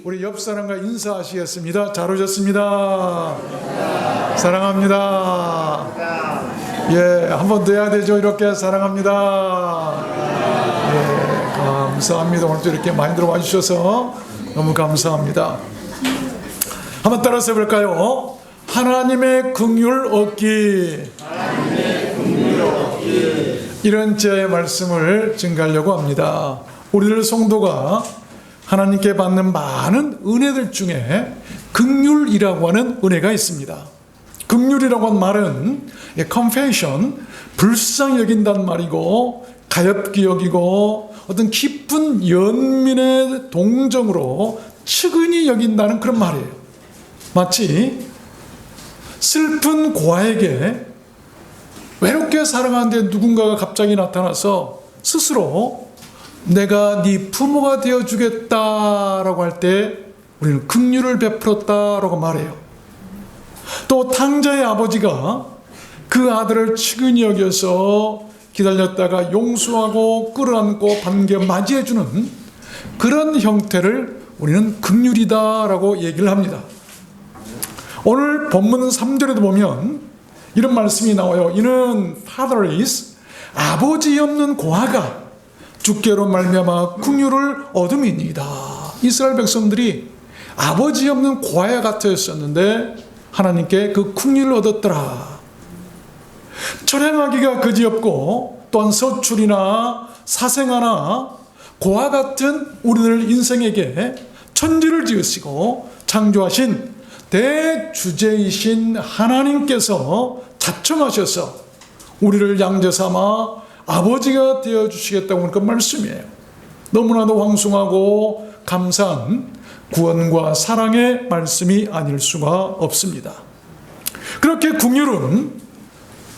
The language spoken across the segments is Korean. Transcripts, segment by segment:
우리 옆 사람과 인사하시겠습니다. 잘 오셨습니다. 사랑합니다. 예, 한 번 더 해야 되죠. 이렇게 사랑합니다. 예, 감사합니다. 오늘도 이렇게 많이 들어와 주셔서 너무 감사합니다. 한번 따라서 해볼까요? 하나님의 긍휼 얻기. 이런 제 말씀을 증가하려고 합니다. 우리들 성도가 하나님께 받는 많은 은혜들 중에 긍휼이라고 하는 은혜가 있습니다. 긍휼이라고 하는 말은 confession, 불쌍히 여긴다는 말이고, 가엾게 여기고 어떤 깊은 연민의 동정으로 측은히 여긴다는 그런 말이에요. 마치 슬픈 고아에게 외롭게 살아가는데 누군가가 갑자기 나타나서 스스로 내가 네 부모가 되어주겠다라고 할 때 우리는 긍휼을 베풀었다라고 말해요. 또 탕자의 아버지가 그 아들을 측은히 여겨서 기다렸다가 용서하고 끌어안고 반겨 맞이해주는 그런 형태를 우리는 긍휼이다라고 얘기를 합니다. 오늘 본문 3절에도 보면 이런 말씀이 나와요. 이는 fatherless, 아버지 없는 고아가 주께로 말미암아 긍휼을 얻음이니이다. 이스라엘 백성들이 아버지 없는 고아와 같았었는데 하나님께 그 긍휼을 얻었더라. 철행하기가 그지없고 또한 서출이나 사생아나 고아 같은 우리들 인생에게 천지를 지으시고 창조하신 대주제이신 하나님께서 자청하셔서 우리를 양자 삼아 아버지가 되어주시겠다고 하는 그 말씀이에요. 너무나도 황송하고 감사한 구원과 사랑의 말씀이 아닐 수가 없습니다. 그렇게 긍휼은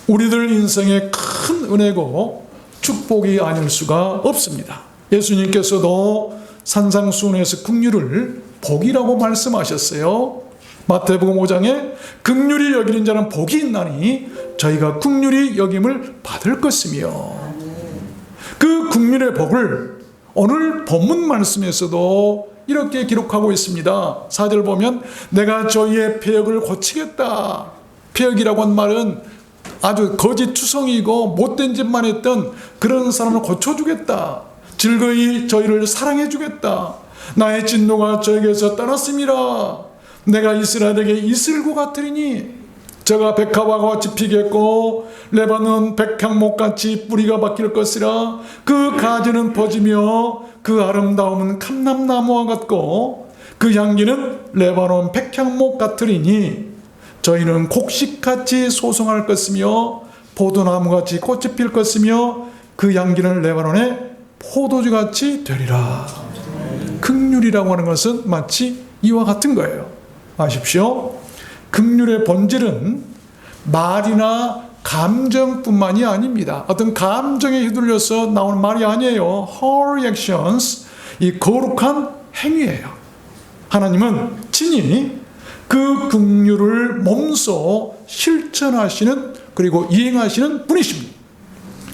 우리들 인생의 큰 은혜고 축복이 아닐 수가 없습니다. 예수님께서도 산상수훈에서 긍휼을 복이라고 말씀하셨어요. 마태복음 5장에 긍휼히 여기는 자는 복이 있나니 저희가 긍휼히 여김을 받을 것이며, 그 긍휼의 복을 오늘 본문 말씀에서도 이렇게 기록하고 있습니다. 4절 보면 내가 저희의 패역을 고치겠다. 패역이라고 한 말은 아주 거짓투성이고 못된 짓만 했던 그런 사람을 고쳐주겠다. 즐거이 저희를 사랑해주겠다. 나의 진노가 저에게서 떠났음이라. 내가 이스라엘에게 이슬고 같으리니 저가 백합화가 같이 피겠고 레바논 백향목같이 뿌리가 박힐 것이라. 그 가지는 퍼지며 그 아름다움은 감람나무와 같고 그 향기는 레바논 백향목 같으리니 저희는 곡식같이 소송할 것이며 포도나무같이 꽃이 필 것이며 그 향기는 레바논의 포도주같이 되리라. 긍휼이라고 하는 것은 마치 이와 같은 거예요. 아십시오. 긍휼의 본질은 말이나 감정뿐만이 아닙니다. 어떤 감정에 휘둘려서 나오는 말이 아니에요. Her reactions, 이 거룩한 행위예요. 하나님은 친히 그 긍휼을 몸소 실천하시는 그리고 이행하시는 분이십니다.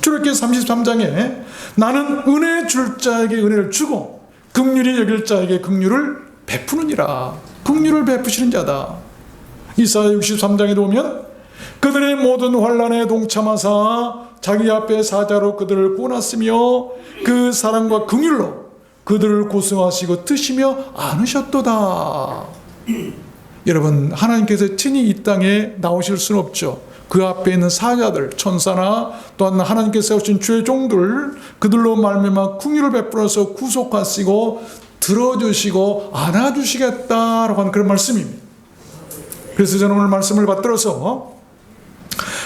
출애굽기 33장에 나는 은혜 줄 자에게 은혜를 주고 긍휼히 여길 자에게 긍휼을 베푸느니라. 긍휼을 베푸시는 자다. 이사야 63장에 보면 그들의 모든 환난에 동참하사 자기 앞에 사자로 그들을 구원하시며 그 사랑과 긍휼로 그들을 구성하시고 드시며 안으셨도다. 여러분, 하나님께서 친히 이 땅에 나오실 수는 없죠. 그 앞에 있는 사자들, 천사나 또한 하나님께서 세우신 주의 종들, 그들로 말미암아 긍휼을 베풀어서 구속하시고 들어주시고 안아주시겠다라고 하는 그런 말씀입니다. 그래서 저는 오늘 말씀을 받들어서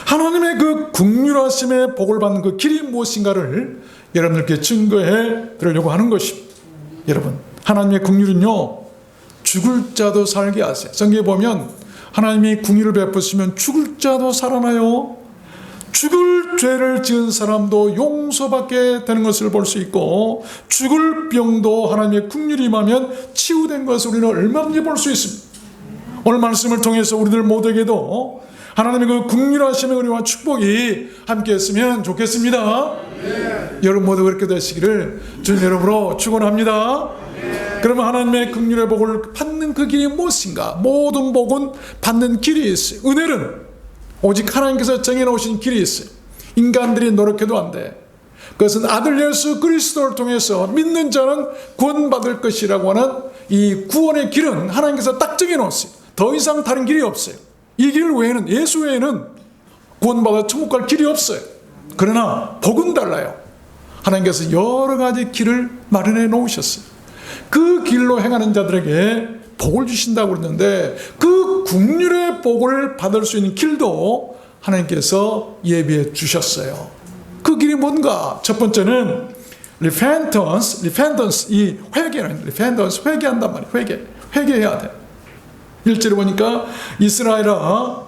하나님의 그 긍휼하심의 복을 받는 그 길이 무엇인가를 여러분들께 증거해 드리려고 하는 것입니다. 여러분, 하나님의 긍휼은요, 죽을 자도 살게 하세요. 성경에 보면 하나님이 긍휼을 베푸시면 죽을 자도 살아나요. 죽을 죄를 지은 사람도 용서받게 되는 것을 볼 수 있고, 죽을 병도 하나님의 긍휼이 임하면 치유된 것을 우리는 얼마든지 볼 수 있습니다. 오늘 말씀을 통해서 우리들 모두에게도 하나님의 그 긍휼하심의 은혜와 축복이 함께 했으면 좋겠습니다. 여러분 모두 그렇게 되시기를 주님 이름으로 축원합니다. 그러면 하나님의 긍휼의 복을 받는 그 길이 무엇인가? 모든 복은 받는 길이 있어요. 은혜는 오직 하나님께서 정해놓으신 길이 있어요. 인간들이 노력해도 안 돼. 그것은 아들 예수 그리스도를 통해서 믿는 자는 구원받을 것이라고 하는 이 구원의 길은 하나님께서 딱 정해놓았어요. 더 이상 다른 길이 없어요. 이 길 외에는, 예수 외에는 구원받아 천국 갈 길이 없어요. 그러나 복은 달라요. 하나님께서 여러 가지 길을 마련해 놓으셨어요. 그 길로 행하는 자들에게 복을 주신다고 그랬는데, 그 긍휼의 복을 받을 수 있는 길도 하나님께서 예비해 주셨어요. 그 길이 뭔가? 첫 번째는 repentance, 이 회개는 repentance, 회개한단 말이에요. 회개해야 돼. 1절에 보니까 이스라엘아,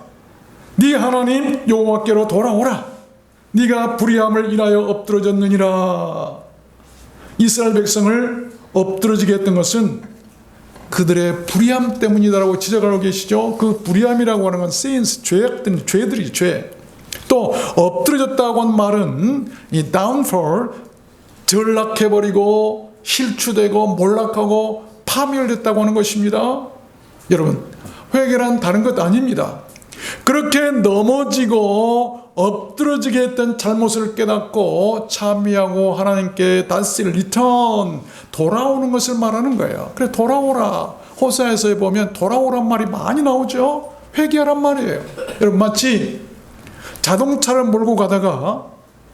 네 하나님 여호와께로 돌아오라. 네가 불의함을 인하여 엎드러졌느니라. 이스라엘 백성을 엎드러지게 했던 것은 그들의 불의함 때문이다라고 지적하고 계시죠. 그 불의함이라고 하는 건 sins, 죄들이죠. 죄. 또 엎드러졌다고 한 말은 이 downfall, 전락해버리고 실추되고 몰락하고 파멸됐다고 하는 것입니다. 여러분, 회개란 다른 것 아닙니다. 그렇게 넘어지고 엎드러지게 했던 잘못을 깨닫고 참여하고 하나님께 다시 리턴, 돌아오는 것을 말하는 거예요. 그래, 돌아오라. 호사에서 보면 돌아오란 말이 많이 나오죠. 회개하란 말이에요. 여러분, 마치 자동차를 몰고 가다가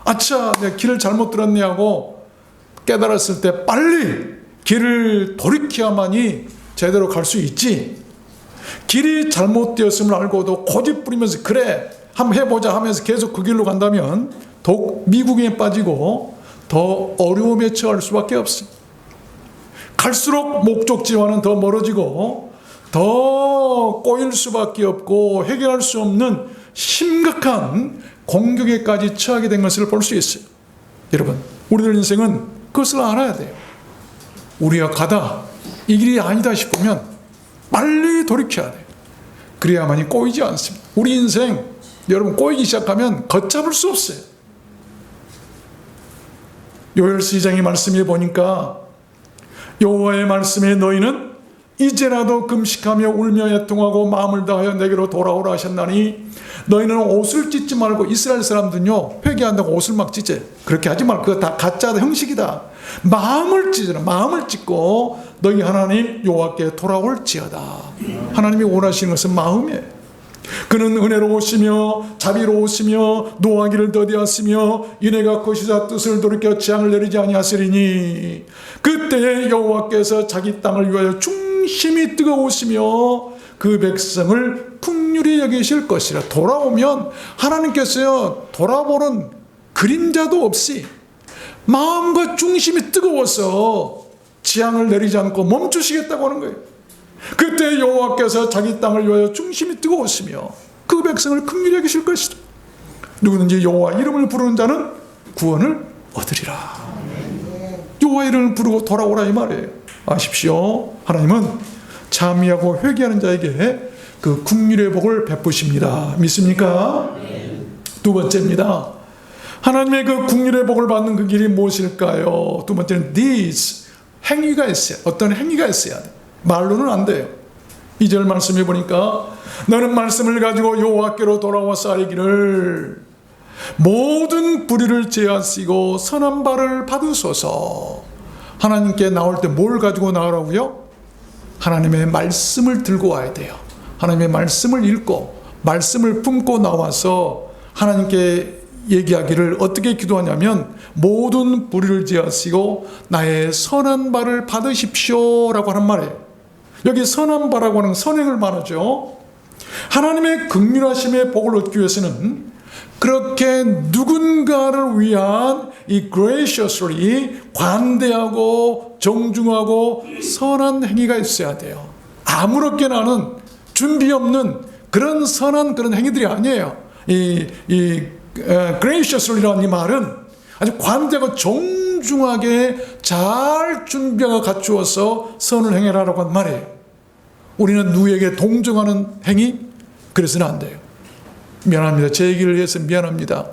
아차, 내가 길을 잘못 들었네 하고 깨달았을 때 빨리 길을 돌이켜야만이 제대로 갈 수 있지. 길이 잘못되었음을 알고도 고집 부리면서 그래 한번 해보자 하면서 계속 그 길로 간다면 더욱 미국에 빠지고 더 어려움에 처할 수밖에 없어요. 갈수록 목적지와는 더 멀어지고 더 꼬일 수밖에 없고 해결할 수 없는 심각한 공격에까지 처하게 된 것을 볼 수 있어요. 여러분, 우리들 인생은 그것을 알아야 돼요. 우리가 가다 이 길이 아니다 싶으면 빨리 돌이켜야 돼요. 그래야만이 꼬이지 않습니다. 우리 인생, 여러분, 꼬이기 시작하면 걷잡을 수 없어요. 요엘서 2장의 말씀에 보니까 여호와의 말씀에 너희는 이제라도 금식하며 울며 애통하고 마음을 다하여 내게로 돌아오라 하셨나니 너희는 옷을 찢지 말고. 이스라엘 사람들은요, 회개한다고 옷을 막 찢어요. 그렇게 하지 말고, 그거 다 가짜다, 형식이다. 마음을 찢어라. 마음을 찢고 너희 하나님 여호와께 돌아올지어다. 하나님이 원하시는 것은 마음이에요. 그는 은혜로우시며 자비로우시며 노하기를 더디하시며 인애가 크시사 뜻을 돌이켜 재앙을 내리지 아니하시리니 그때에 여호와께서 자기 땅을 위하여 중심이 뜨거우시며 그 백성을 긍휼히 여기실 것이라. 돌아오면 하나님께서요, 돌아보는 그림자도 없이 마음과 중심이 뜨거워서 재앙을 내리지 않고 멈추시겠다고 하는 거예요. 그때 여호와께서 자기 땅을 위하여 중심이 뜨거우시며 그 백성을 긍휼히 여기실 것이다. 누구든지 여호와 이름을 부르는 자는 구원을 얻으리라. 여호와 이름을 부르고 돌아오라 이 말이에요. 아십시오, 하나님은 참여하고 회개하는 자에게 그 긍휼의 복을 베푸십니다. 믿습니까? 두 번째입니다. 하나님의 그 긍휼의 복을 받는 그 길이 무엇일까요? 두 번째는 deeds, 행위가 있어요. 어떤 행위가 있어야 돼. 말로는 안 돼요. 2절 말씀해 보니까 너는 말씀을 가지고 여호와께로 돌아와서 아뢰기를 모든 불의를 제하시고 선한 바를 받으소서. 하나님께 나올 때 뭘 가지고 나오라고요? 하나님의 말씀을 들고 와야 돼요. 하나님의 말씀을 읽고 말씀을 품고 나와서 하나님께 얘기하기를 어떻게 기도하냐면 모든 불의를 제하시고 나의 선한 바를 받으십시오 라고 하는 말이에요. 여기 선한 바라고 하는 선행을 말하죠. 하나님의 긍휼하심의 복을 얻기 위해서는 그렇게 누군가를 위한 이 graciously 관대하고 정중하고 선한 행위가 있어야 돼요. 아무렇게나 하는 준비 없는 그런 선한 그런 행위들이 아니에요. graciously라는 이 말은 아주 관대하고 정중하게 잘 준비하고 갖추어서 선을 행해라라고 한 말이에요. 우리는 누구에게 동정하는 행위? 그래서는 안 돼요. 미안합니다. 제 얘기를 해서 미안합니다.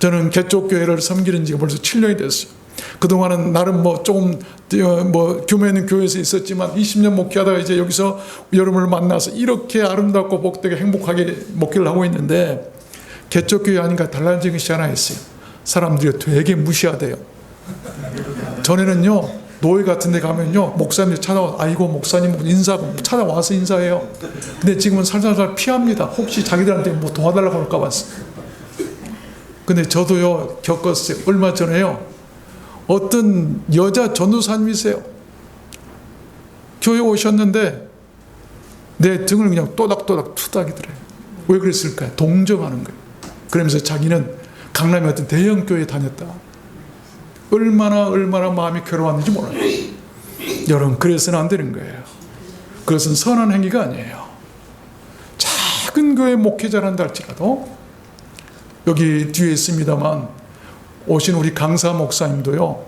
저는 개쪽교회를 섬기는 지가 벌써 7년이 됐어요. 그동안은 나름 조금 규모 있는 교회에서 있었지만 20년 목회하다가 이제 여기서 여러분을 만나서 이렇게 아름답고 복되게 행복하게 목회를 하고 있는데, 개척교회 하니까 달라진 것이 하나 있어요. 사람들이 되게 무시하대요. 전에는요, 노예 같은 데 가면요, 목사님이 찾아와서 아이고 목사님 인사하고 찾아와서 인사해요. 근데 지금은 살살살 피합니다. 혹시 자기들한테 뭐 도와달라고 할까 봐서. 근데 저도요 겪었어요. 얼마 전에요, 어떤 여자 전도사님이세요. 교회 오셨는데 내 등을 그냥 또닥또닥 투닥이더래요. 왜 그랬을까요? 동정하는 거예요. 그러면서 자기는 강남의 어떤 대형 교회에 다녔다. 얼마나 마음이 괴로웠는지 몰라요. 여러분, 그래서는 안 되는 거예요. 그것은 선한 행위가 아니에요. 작은 교회 목회자란다 할지라도, 여기 뒤에 있습니다만 오신 우리 강사 목사님도요,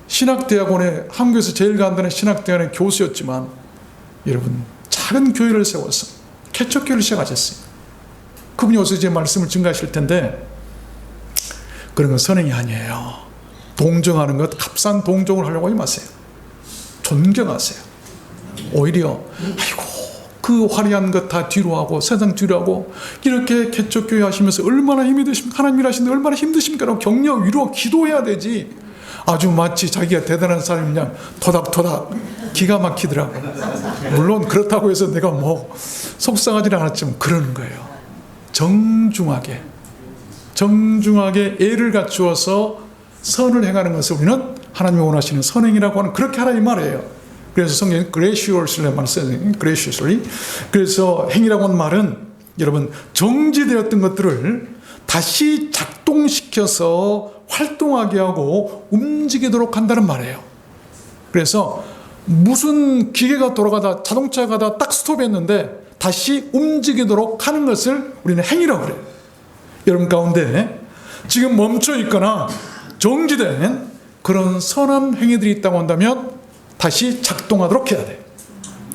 신학대학원에, 한국에서 제일 간단한 신학대학원의 교수였지만 여러분, 작은 교회를 세워서 개척교회를 시작하셨어요. 그분이 어서 제 말씀을 증가하실 텐데, 그런 건 선행이 아니에요. 동정하는 것, 값싼 동정을 하려고 하지 마세요. 존경하세요. 오히려 아이고 그 화려한 것 다 뒤로 하고 세상 뒤로 하고 이렇게 개척교회 하시면서 얼마나 힘이 드십니까? 하나님 일하시는데 얼마나 힘드십니까? 라고 격려, 위로, 기도해야 되지. 아주 마치 자기가 대단한 사람이 그냥 토닥토닥 기가 막히더라고. 물론 그렇다고 해서 내가 속상하지는 않았지만 그러는 거예요. 정중하게 애를 갖추어서 선을 행하는 것을 우리는 하나님이 원하시는 선행이라고 하는, 그렇게 하라 이 말이에요. 그래서 성경에 graciously만 써요. graciously. 그래서 행위라고 하는 말은 여러분, 정지되었던 것들을 다시 작동시켜서 활동하게 하고 움직이도록 한다는 말이에요. 그래서 무슨 기계가 돌아가다, 자동차가 가다 딱 스톱했는데 다시 움직이도록 하는 것을 우리는 행위라고 그래요. 여러분 가운데 지금 멈춰 있거나 정지된 그런 선한 행위들이 있다고 한다면 다시 작동하도록 해야 돼.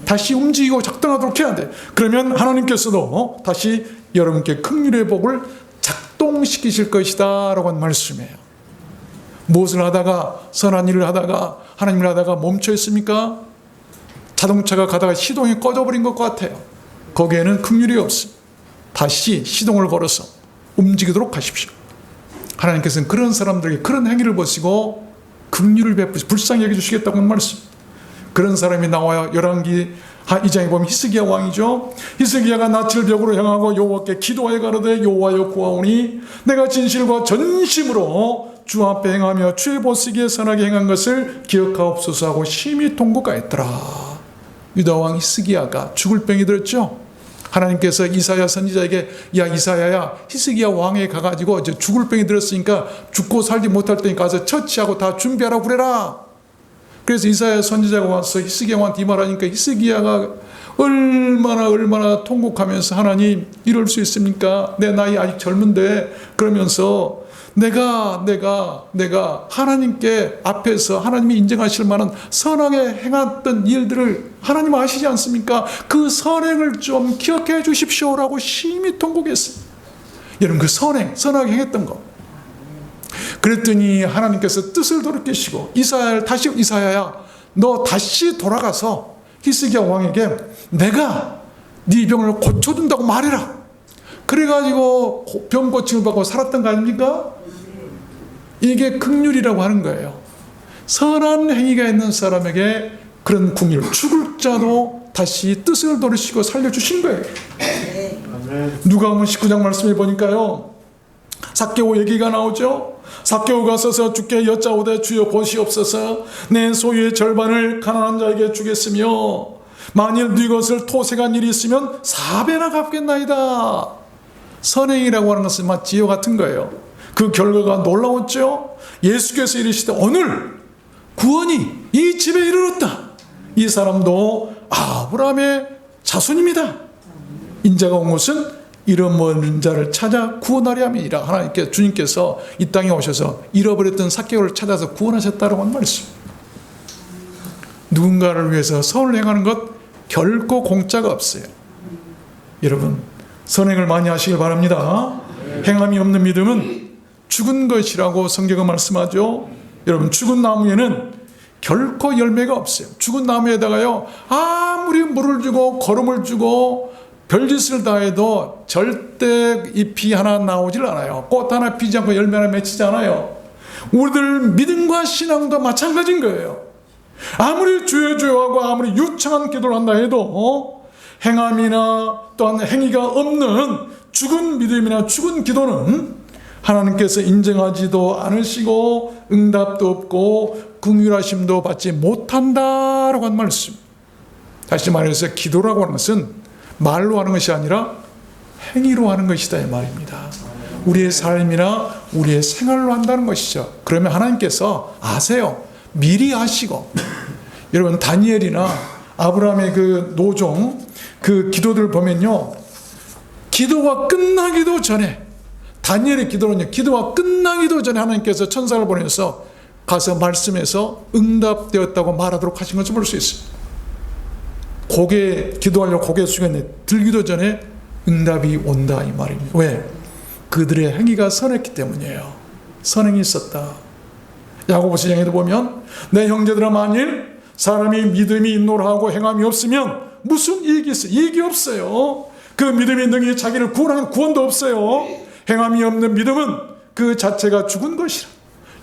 다시 움직이고 작동하도록 해야 돼. 그러면 하나님께서도 다시 여러분께 긍휼의 복을 작동시키실 것이다 라고 하는 말씀이에요. 무엇을 하다가, 선한 일을 하다가, 하나님을 하다가 멈춰 있습니까? 자동차가 가다가 시동이 꺼져버린 것 같아요. 거기에는 긍휼이 없어요. 다시 시동을 걸어서 움직이도록 하십시오. 하나님께서는 그런 사람들에게 그런 행위를 보시고 긍휼을 베푸시, 불쌍히 여겨주시겠다고 하는 말씀. 그런 사람이 나와요. 열왕기 2장에 보면 히스기야 왕이죠. 히스기야가 낯을 벽으로 향하고 여호와께 기도하여 가로되 여호와여 구하오니 내가 진실과 전심으로 주 앞에 행하며 주의 보시기에 선하게 행한 것을 기억하옵소서 하고 심히 통곡하였더라. 유다 왕 히스기야가 죽을 병이 들었죠. 하나님께서 이사야 선지자에게 야 이사야야, 히스기야 왕에 가가지고 이제 죽을 병이 들었으니까 죽고 살지 못할 때니까 가서 처치하고 다 준비하라고 그래라. 그래서 이사야 선지자가 와서 히스기야 왕한테 이 말하니까 히스기야가 얼마나 통곡하면서 하나님 이럴 수 있습니까? 내 나이 아직 젊은데, 그러면서 내가 하나님께 앞에서 하나님이 인정하실 만한 선하게 행했던 일들을 하나님 아시지 않습니까? 그 선행을 좀 기억해 주십시오라고 심히 통곡했어요. 여러분, 그 선하게 행했던 거. 그랬더니 하나님께서 뜻을 돌이키시고 이사야야 너 다시 돌아가서 히스기야 왕에게 내가 네 병을 고쳐준다고 말해라. 그래가지고 병 고침을 받고 살았던 거 아닙니까? 이게 긍휼이라고 하는 거예요. 선한 행위가 있는 사람에게 그런 긍휼, 죽을 자도 다시 뜻을 돌이키시고 살려주신 거예요. 누가복음 19장 말씀해 보니까요, 삭개오 얘기가 나오죠. 삭개오가 서서 주께 여짜오되 주여 보시옵소서, 내 소유의 절반을 가난한 자에게 주겠으며 만일 네 것을 토색한 일이 있으면 4배나 갚겠나이다. 선행이라고 하는 것은 마치 이와 같은 거예요. 그 결과가 놀라웠죠. 예수께서 이르시되 오늘 구원이 이 집에 이르렀다. 이 사람도 아브라함의 자손입니다. 인자가 온 것은 잃어버린 자를 찾아 구원하려 함이니라. 하나님께, 주님께서 이 땅에 오셔서 잃어버렸던 삭개오를 찾아서 구원하셨다라고 하는 말씀. 누군가를 위해서 선을 행하는 것 결코 공짜가 없어요. 여러분, 선행을 많이 하시길 바랍니다. 행함이 없는 믿음은 죽은 것이라고 성경은 말씀하죠. 여러분, 죽은 나무에는 결코 열매가 없어요. 죽은 나무에다가요, 아무리 물을 주고 거름을 주고 별짓을 다 해도 절대 잎이 하나 나오질 않아요. 꽃 하나 피지 않고 열매 하나 맺히지 않아요. 우리들 믿음과 신앙도 마찬가지인 거예요. 아무리 주여 주여 하고 아무리 유창한 기도를 한다 해도 행함이나 또한 행위가 없는 죽은 믿음이나 죽은 기도는 하나님께서 인정하지도 않으시고 응답도 없고 긍휼하심도 받지 못한다라고 한 말씀. 다시 말해서 기도라고 하는 것은 말로 하는 것이 아니라 행위로 하는 것이다 이 말입니다. 우리의 삶이나 우리의 생활로 한다는 것이죠. 그러면 하나님께서 아세요. 미리 아시고. 여러분, 다니엘이나 아브라함의 그 노종 그 기도들 보면요, 기도가 끝나기도 전에, 다니엘의 기도는요, 기도가 끝나기도 전에 하나님께서 천사를 보내서 가서 말씀해서 응답되었다고 말하도록 하신 것을 볼 수 있어요. 기도하려고 고개 숙였는데 들기도 전에 응답이 온다 이 말입니다. 왜? 그들의 행위가 선했기 때문이에요. 선행이 있었다. 야고보서 장에도 보면 내 형제들아, 만일 사람이 믿음이 있노라하고 행함이 없으면 무슨 이익이 있어요? 이익이 없어요. 그 믿음이 능히 자기를 구원하는 구원도 없어요. 행함이 없는 믿음은 그 자체가 죽은 것이라.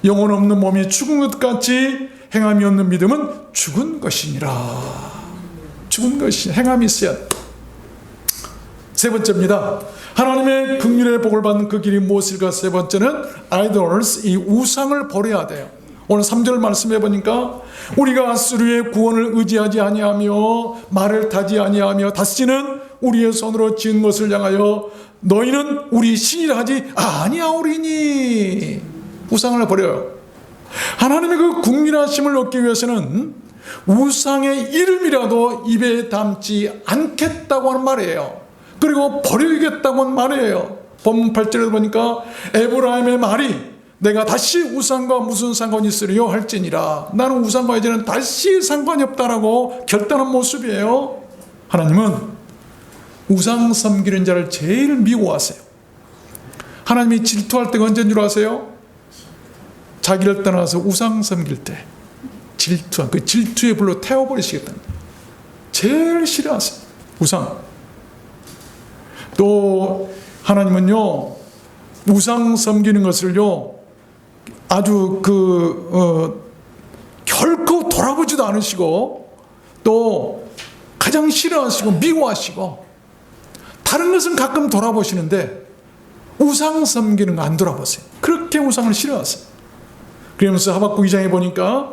영혼 없는 몸이 죽은 것 같이 행함이 없는 믿음은 죽은 것이니라. 죽은 것이 행함이 있어야. 세 번째입니다. 하나님의 긍휼의 복을 받는 그 길이 무엇일까? 세 번째는 idols, 이 우상을 버려야 돼요. 오늘 3절 말씀해 보니까 우리가 아수르의 구원을 의지하지 아니하며 말을 타지 아니하며 다시는 우리의 손으로 지은 것을 향하여 너희는 우리 신이라 하지 아니하오리니. 우상을 버려요. 하나님의 그 국민하심을 얻기 위해서는 우상의 이름이라도 입에 담지 않겠다고 하는 말이에요. 그리고 버리겠다고 하는 말이에요. 본문 8절에 보니까 에브라임의 말이 내가 다시 우상과 무슨 상관이 있으리요 할지니라. 나는 우상과 이제는 다시 상관이 없다라고 결단한 모습이에요. 하나님은 우상 섬기는 자를 제일 미워하세요. 하나님이 질투할 때가 언제인 줄 아세요? 자기를 떠나서 우상 섬길 때 질투한 그 질투의 불로 태워버리시겠다는 거예요. 제일 싫어하세요. 우상. 또 하나님은요, 우상 섬기는 것을요 아주 결코 돌아보지도 않으시고 또 가장 싫어하시고 미워하시고, 다른 것은 가끔 돌아보시는데 우상 섬기는 거 안 돌아보세요. 그렇게 우상을 싫어하세요. 그러면서 하박국 2장에 보니까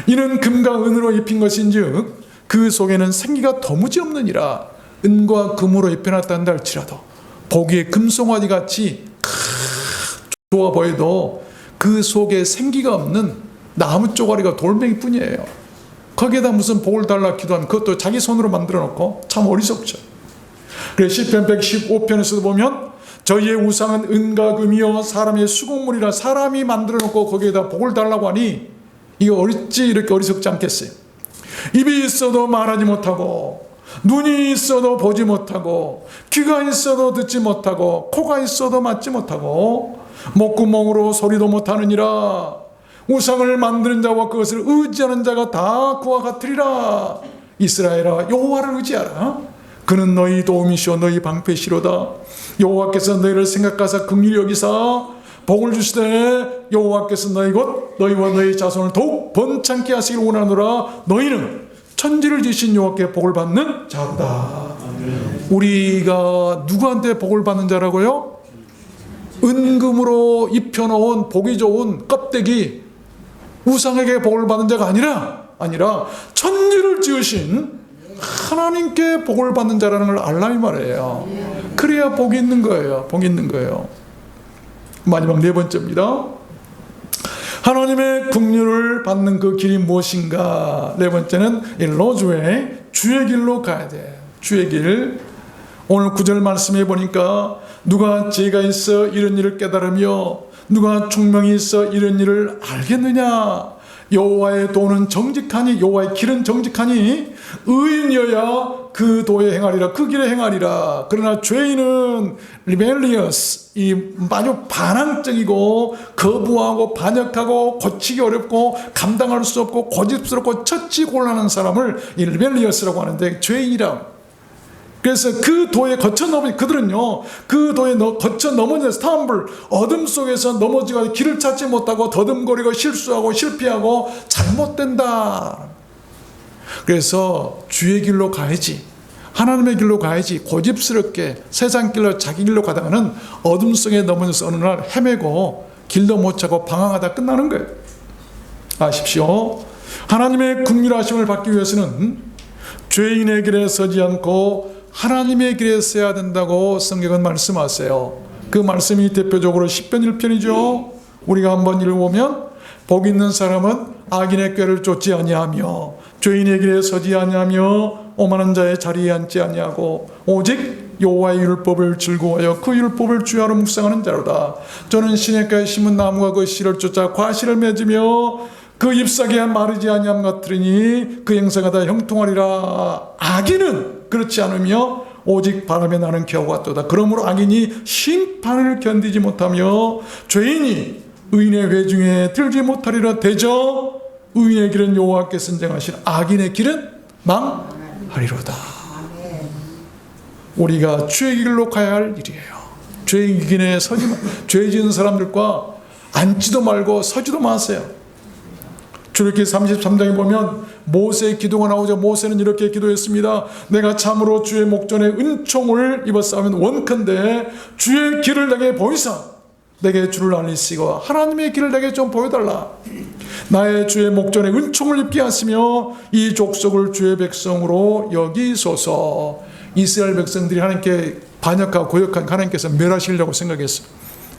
이는 금과 은으로 입힌 것인즉 그 속에는 생기가 도무지 없느니라. 은과 금으로 입혀놨다 한다 할지라도 보기에 금송아지 같이 좋아 보여도 그 속에 생기가 없는 나무 쪼가리가 돌멩이뿐이에요. 거기에다 무슨 복을 달라 기도하면 그것도 자기 손으로 만들어 놓고 참 어리석죠. 그래서 시편 115편에서도 보면 저희의 우상은 은과 금이요 사람의 수공물이라. 사람이 만들어 놓고 거기에다 복을 달라고 하니 이거 어찌 이렇게 어리석지 않겠어요. 입이 있어도 말하지 못하고, 눈이 있어도 보지 못하고, 귀가 있어도 듣지 못하고, 코가 있어도 맞지 못하고, 목구멍으로 소리도 못하느니라. 우상을 만드는 자와 그것을 의지하는 자가 다 그와 같으리라. 이스라엘아, 여호와를 의지하라. 그는 너희 도움이시오 너희 방패시로다. 여호와께서 너희를 생각하사 긍휼히 여기사 복을 주시되 여호와께서 너희 곧 너희와 너희 자손을 더욱 번창케 하시기를 원하노라. 너희는 천지를 지으신 여호와께 복을 받는 자로다. 우리가 누구한테 복을 받는 자라고요? 은금으로 입혀놓은 보기 좋은 껍데기 우상에게 복을 받는 자가 아니라 천지를 지으신 하나님께 복을 받는 자라는 걸 알라 이 말이에요. 그래야 복이 있는 거예요. 복이 있는 거예요. 마지막 네 번째입니다. 하나님의 긍휼을 받는 그 길이 무엇인가? 네 번째는 로즈웨이, 주의 길로 가야 돼. 주의 길. 오늘 9절 말씀해 보니까 누가 지혜가 있어 이런 일을 깨달으며 누가 총명이 있어 이런 일을 알겠느냐? 여호와의 도는 정직하니, 여호와의 길은 정직하니 의인이어야 그 도에 행하리라, 그 길에 행하리라. 그러나 죄인은 rebellious, 이 아주 반항적이고 거부하고 반역하고 고치기 어렵고 감당할 수 없고 고집스럽고 처치곤란한 사람을 이 rebellious라고 하는데, 죄인이라. 그래서 그 도에 거쳐 넘어, 그들은요, 그 도에 거쳐 넘어져 스탬블, 어둠 속에서 넘어지고 길을 찾지 못하고 더듬거리고 실수하고 실패하고 잘못된다. 그래서 주의 길로 가야지, 하나님의 길로 가야지, 고집스럽게 세상 길로 자기 길로 가다가는 어둠 속에 넘어져서 어느 날 헤매고 길도 못 찾고 방황하다 끝나는 거예요. 아십시오. 하나님의 긍휼하심을 받기 위해서는 죄인의 길에 서지 않고 하나님의 길에 서야 된다고 성경은 말씀하세요. 그 말씀이 대표적으로 시편 1편이죠. 우리가 한번 읽어보면, 복 있는 사람은 악인의 꾀를 쫓지 아니하며 죄인의 길에 서지 아니하며 오만한 자의 자리에 앉지 아니하고 오직 여호와의 율법을 즐거워하여 그 율법을 주야로 묵상하는 자로다. 저는 시냇가에 심은 나무가 그 씨를 쫓아 과실을 맺으며 그 잎사귀에 마르지 아니함 같으리니 그 행사가 다 형통하리라. 악인은 그렇지 않으며 오직 바람에 나는 겨와 같도다. 그러므로 악인이 심판을 견디지 못하며 죄인이 의인의 회중에 들지 못하리라. 대저 의인의 길은 여호와께 선정하신, 악인의 길은 망하리로다. 우리가 주의 길로 가야 할 일이에요. 죄의 길에 서지 마. 죄 지은 사람들과 앉지도 말고 서지도 마세요. 출애굽기 33장에 보면 모세의 기도가 나오죠. 모세는 이렇게 기도했습니다. 내가 참으로 주의 목전에 은총을 입었사오면 원컨대 주의 길을 내게 보이사 내게 주를 알리시고 하나님의 길을 내게 좀 보여달라. 나의 주의 목전에 은총을 입게 하시며 이 족속을 주의 백성으로 여기소서. 이스라엘 백성들이 하나님께 반역하고 고역한 하나님께서 멸하시려고 생각했어요.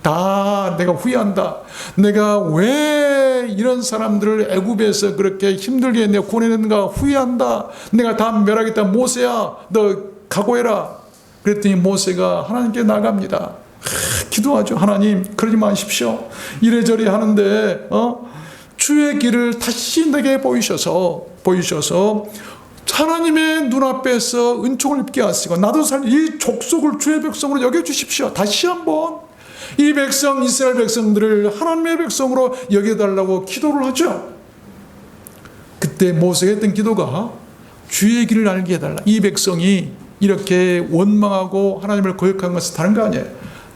다 내가 후회한다. 내가 왜 이런 사람들을 애굽에서 그렇게 힘들게 내가 구원했는가 후회한다. 내가 다 멸하겠다. 모세야, 너 각오해라. 그랬더니 모세가 하나님께 나갑니다. 기도하죠. 하나님, 그러지 마십시오. 이래저래 하는데 주의 길을 다시 내게 보이셔서 하나님의 눈앞에서 은총을 입게 하시고 나도 이 족속을 주의 백성으로 여겨주십시오. 다시 한번 이 백성, 이스라엘 백성들을 하나님의 백성으로 여겨달라고 기도를 하죠. 그때 모세가 했던 기도가 주의 길을 알게 해달라. 이 백성이 이렇게 원망하고 하나님을 거역한 것은 다른 거 아니에요.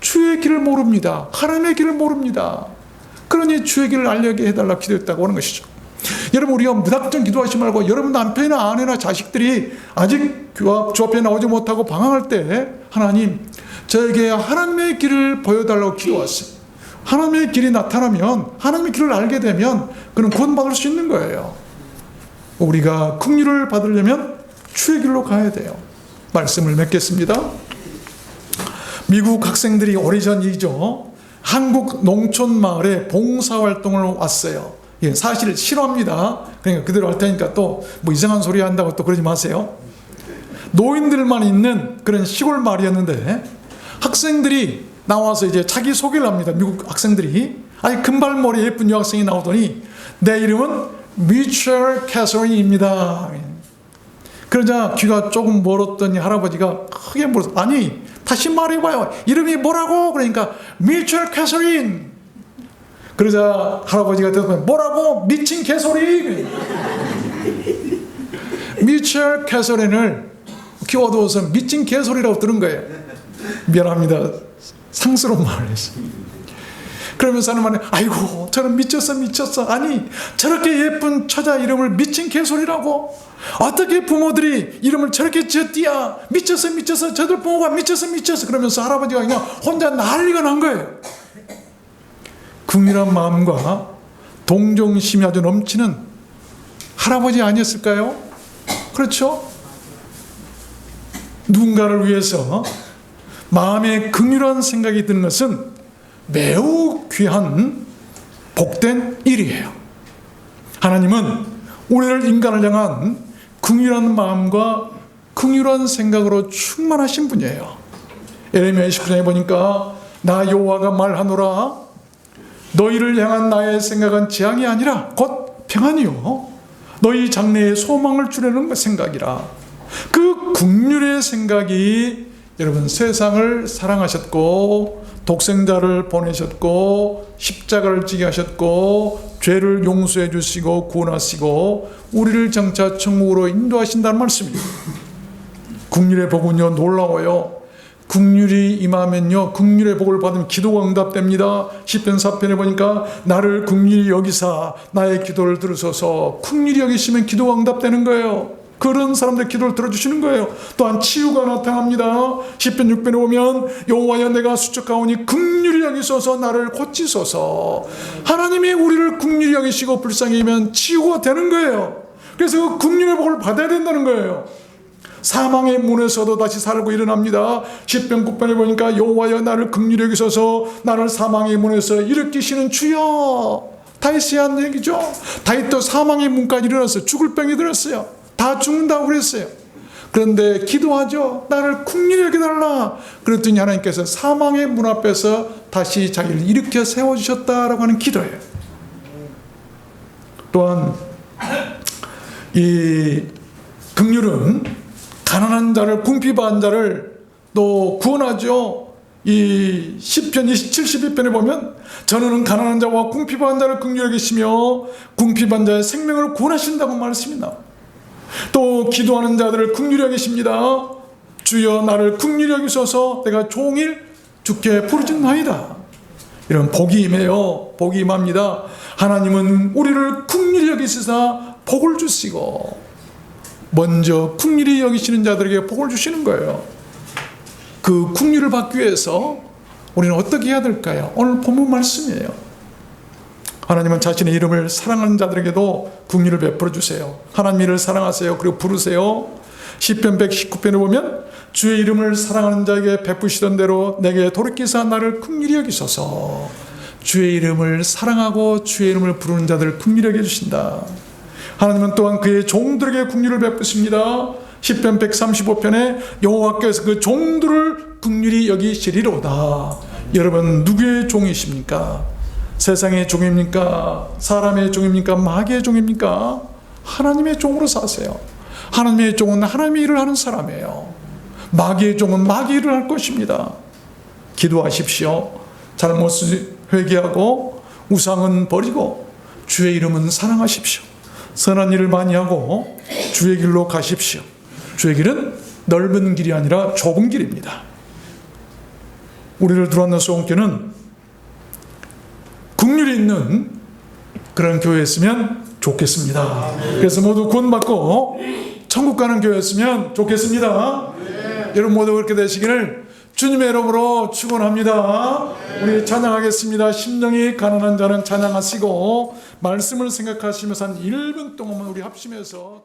주의 길을 모릅니다. 하나님의 길을 모릅니다. 그러니 주의 길을 알게 해달라고 기도했다고 하는 것이죠. 여러분, 우리가 무작정 기도하지 말고 여러분 남편이나 아내나 자식들이 아직 주 앞에 나오지 못하고 방황할 때 하나님, 저에게 하나님의 길을 보여달라고 기도하세요. 하나님의 길이 나타나면, 하나님의 길을 알게 되면 그는 구원받을 수 있는 거예요. 우리가 긍휼을 받으려면 주의 길로 가야 돼요. 말씀을 맺겠습니다. 미국 학생들이 오래전 일이죠. 한국 농촌 마을에 봉사활동을 왔어요. 예, 사실 싫어합니다. 그러니까 그대로 할 테니까 또 뭐 이상한 소리 한다고 또 그러지 마세요. 노인들만 있는 그런 시골 마을이었는데 학생들이 나와서 이제 자기 소개를 합니다. 미국 학생들이. 아니, 금발머리 예쁜 여학생이 나오더니 내 이름은 미첼 캐서린입니다. 그러자 귀가 조금 멀었더니 할아버지가 크게 물어서, 아니 다시 말해봐요. 이름이 뭐라고? 그러니까 미첼 캐서린. 그러자 할아버지가 대답하면, 뭐라고? 미친 개소리. 미첼 캐서린을 키워두어서 미친 개소리라고 들은 거예요. 미안합니다. 상스러운 말을 했어요. 그러면서 하는 말은, 아이고 저는 미쳤어. 아니, 저렇게 예쁜 처자 이름을 미친 개소리라고? 어떻게 부모들이 이름을 저렇게 지었디야? 미쳤어. 저들 부모가 미쳤어. 그러면서 할아버지가 그냥 혼자 난리가 난 거예요. 긍휼한 마음과 동정심이 아주 넘치는 할아버지 아니었을까요? 그렇죠? 누군가를 위해서 마음에 긍휼한 생각이 드는 것은 매우 귀한 복된 일이에요. 하나님은 우리를, 인간을 향한 긍휼한 마음과 긍휼한 생각으로 충만하신 분이에요. 예레미야 29장에 보니까 나 여호와가 말하노라, 너희를 향한 나의 생각은 재앙이 아니라 곧 평안이요 너희 장래의 소망을 주려는 생각이라. 그 긍휼의 생각이 여러분 세상을 사랑하셨고 독생자를 보내셨고 십자가를 지게 하셨고 죄를 용서해 주시고 구원하시고 우리를 장차 천국으로 인도하신다는 말씀입니다. 긍휼의 복은요 놀라워요. 긍휼이 임하면요 긍휼의 복을 받으면 기도가 응답됩니다. 시편 4편에 보니까 나를 긍휼히 여기사 나의 기도를 들으소서. 긍휼히 여기시면 기도가 응답되는 거예요. 그런 사람들 기도를 들어주시는 거예요. 또한 치유가 나타납니다. 시편 6편에 보면 여호와여 내가 수척하오니 긍휼히 여기소서 나를 고치소서. 하나님이 우리를 긍휼히 여기시고 불쌍히 여기면 치유가 되는 거예요. 그래서 그 긍휼의 복을 받아야 된다는 거예요. 사망의 문에서도 다시 살고 일어납니다. 시편 9편에 보니까 여호와여 나를 긍휼히 여기소서 나를 사망의 문에서 일으키시는 주여. 다윗이 한 얘기죠. 다윗도 사망의 문까지 일어났어요. 죽을 병이 들었어요. 다 죽는다고 그랬어요. 그런데 기도하죠. 나를 긍휼히 여겨달라. 그랬더니 하나님께서 사망의 문 앞에서 다시 자기를 일으켜 세워주셨다라고 하는 기도예요. 또한 이 긍휼은 가난한 자를 궁핍한 자를 또 구원하죠. 이 시편 72편에 보면 저는 가난한 자와 궁핍한 자를 긍휼히 여기시며 궁핍한 자의 생명을 구원하신다고 말씀입니다. 또 기도하는 자들을 긍휼히 여기십니다. 주여 나를 긍휼히 여기소서 내가 종일 주께 부르짖나이다. 이런 복이 임해요. 복이 임합니다. 하나님은 우리를 긍휼히 여기시사 복을 주시고 먼저 긍휼히 여기시는 자들에게 복을 주시는 거예요. 그 긍휼을 받기 위해서 우리는 어떻게 해야 될까요? 오늘 본문 말씀이에요. 하나님은 자신의 이름을 사랑하는 자들에게도 긍휼을 베풀어 주세요. 하나님 이를 사랑하세요. 그리고 부르세요. 시편 119편에 보면 주의 이름을 사랑하는 자에게 베푸시던 대로 내게 돌이키사 나를 긍휼히 여기소서. 주의 이름을 사랑하고 주의 이름을 부르는 자들을 긍휼히 여겨 주신다. 하나님은 또한 그의 종들에게 긍휼을 베푸십니다. 시편 135편에 여호와께서 그 종들을 긍휼히 여기시리로다. 여러분 누구의 종이십니까? 세상의 종입니까? 사람의 종입니까? 마귀의 종입니까? 하나님의 종으로 사세요. 하나님의 종은 하나님의 일을 하는 사람이에요. 마귀의 종은 마귀 일을 할 것입니다. 기도하십시오. 잘못을 회개하고 우상은 버리고 주의 이름은 사랑하십시오. 선한 일을 많이 하고 주의 길로 가십시오. 주의 길은 넓은 길이 아니라 좁은 길입니다. 우리를 들어왔는 소원교는 긍휼이 있는 그런 교회였으면 좋겠습니다. 그래서 모두 구원받고 천국 가는 교회였으면 좋겠습니다. 여러분 모두 그렇게 되시기를 주님의 이름으로 축원합니다. 우리 찬양하겠습니다. 심령이 가난한 자는 찬양하시고 말씀을 생각하시면서 한 1분 동안만 우리 합심해서